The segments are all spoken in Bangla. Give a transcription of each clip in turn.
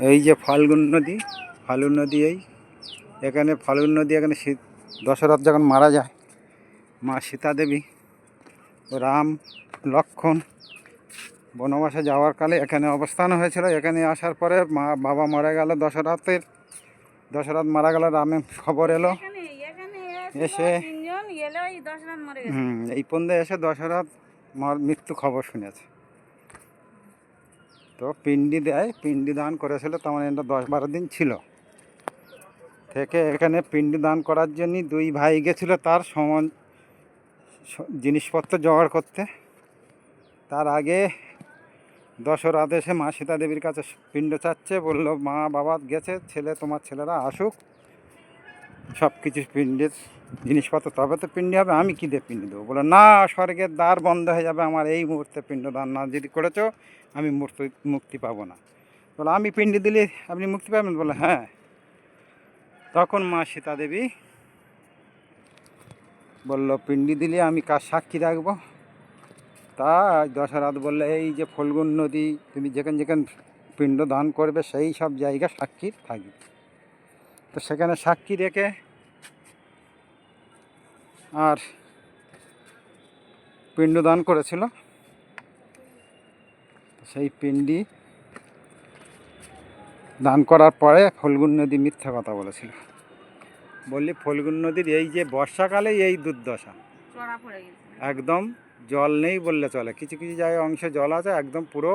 এই যে ফাল্গুন নদী এখানে ফাল্গুন নদী, এখানে দশরথ যখন মারা যায়, মা সীতা দেবী রাম লক্ষ্মণ বনবাসে যাওয়ার কালে এখানে অবস্থান হয়েছিল। এখানে আসার পরে বাবা মারা গেল, দশরথ মারা গেল, রামের খবর এলো, এসে এই পন্দে এসে দশরথ মৃত্যু খবর শুনেছে। তো পিণ্ডি দান করেছিল, তেমন এটা 10-12 দিন ছিল থেকে এখানে পিণ্ডি দান করার জন্য দুই ভাই গেছিল তার সমান জিনিসপত্র জোগাড় করতে। তার আগে দশরথ এসে মা সীতা দেবীর কাছে পিণ্ড চাচ্ছে, বলল মা বাবা গেছে, তোমার ছেলেরা আসুক, সব কিছু পিণ্ডের জিনিসপত্র তবে তো পিণ্ডি হবে, আমি কী দিয়ে পিণ্ডি দেবো? বলে না, স্বর্গের দ্বার বন্ধ হয়ে যাবে, আমার এই মুহূর্তে পিণ্ড দান না যদি করেছো আমি মুক্তি পাবো না। বলে আমি পিণ্ডি দিলে আপনি মুক্তি পাবেন? বলে হ্যাঁ। তখন মা সীতা দেবী বলল পিণ্ডি দিলে আমি কার সাক্ষী রাখবো? তা দশরথ বললে এই যে ফাল্গুন নদী, তুমি যেখানে পিণ্ড দান করবে সেই সব জায়গা সাক্ষী থাকবে। তো সেখানে সাক্ষী রেখে আর পিণ্ড দান করেছিল। সেই পিণ্ডি দান করার পরে ফাল্গুন নদী মিথ্যা কথা বলেছিল। বললি ফাল্গুন নদীর এই যে বর্ষাকালে এই দুর্দশা, একদম জল নেই বললে চলে, কিছু কিছু জায়গায় অংশে জল আছে, একদম পুরো।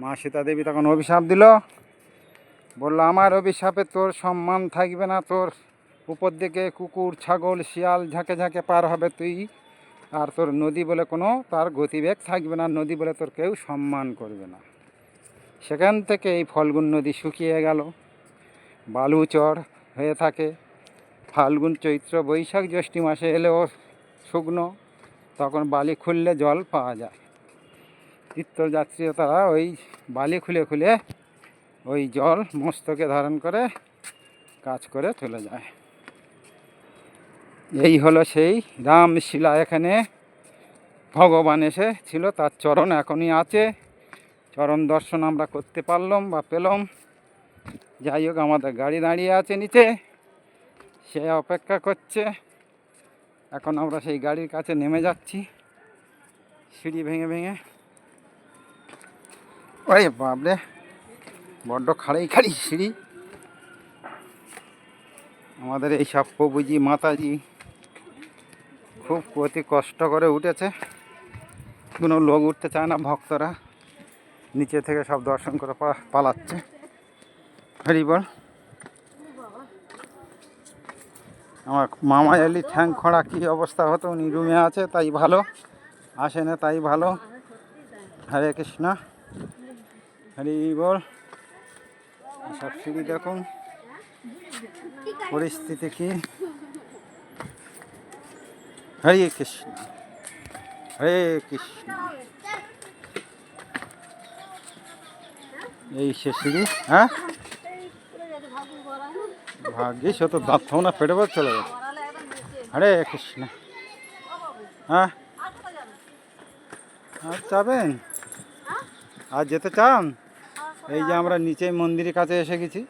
মা সীতা দেবী তখন অভিশাপ দিল, বললো আমার অভিশাপে তোর সম্মান থাকবে না, তোর উপর দিকে কুকুর ছাগল শিয়াল ঝাঁকে ঝাঁকে পার হবে তুই, আর তোর নদী বলে কোনো তার গতিবেগ থাকবে না, নদী বলে তোর কেউ সম্মান করবে না। সেখান থেকে এই ফাল্গুন নদী শুকিয়ে গেল, বালুচর হয়ে থাকে। ফাল্গুন চৈত্র বৈশাখ জ্যৈষ্ঠ মাসে এলেও শুকনো, তখন বালি খুললে জল পাওয়া যায়। তীর্থযাত্রীরা তারা ওই বালি খুলে খুলে ওই জল মস্তকে ধারণ করে কাজ করে চলে যায়। এই হলো সেই রামশিলা, এখানে ভগবান এসেছিল, তার চরণ এখনই আছে, চরণ দর্শন আমরা করতে পারলাম বা পেলাম। যাই হোক, আমাদের গাড়ি দাঁড়িয়ে আছে নিচে, সে অপেক্ষা করছে। এখন আমরা সেই গাড়ির কাছে নেমে যাচ্ছি সিঁড়ি ভেঙে ভেঙে। ওরে বাবরে, বড্ড খাড়ি সিঁড়ি। আমাদের এই সব প্রভুজি মাতাজি খুব অতি কষ্ট করে উঠেছে, কোনো লোক উঠতে চায় না, ভক্তরা নিচে থেকে সব দর্শন করে পালাচ্ছে। হরি বল। আমার মামা এলি ঠ্যাং খোঁড়া কী অবস্থা হতো, উনি রুমে আছে তাই ভালো, আসে না তাই ভালো। হরে কৃষ্ণ, হরি বল। সব সিঁড়ি দেখুন পরিস্থিতি কি। হরে কৃষ্ণ, হরে কৃষ্ণ। এই সে সিঁড়ি, হ্যাঁ ভাগ্যিস তো দাঁত থাও না, পেটে পর চলে গেছে। হরে কৃষ্ণ। হ্যাঁ আর যাবেন, আর যেতে চান? এই যে আমরা নিচে মন্দিরের কাছে এসে গেছি,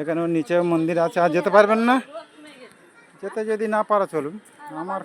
এখানেও নিচেও মন্দির আছে। আর যেতে পারবেন না? যেতে যদি না পারা চলুন, আমার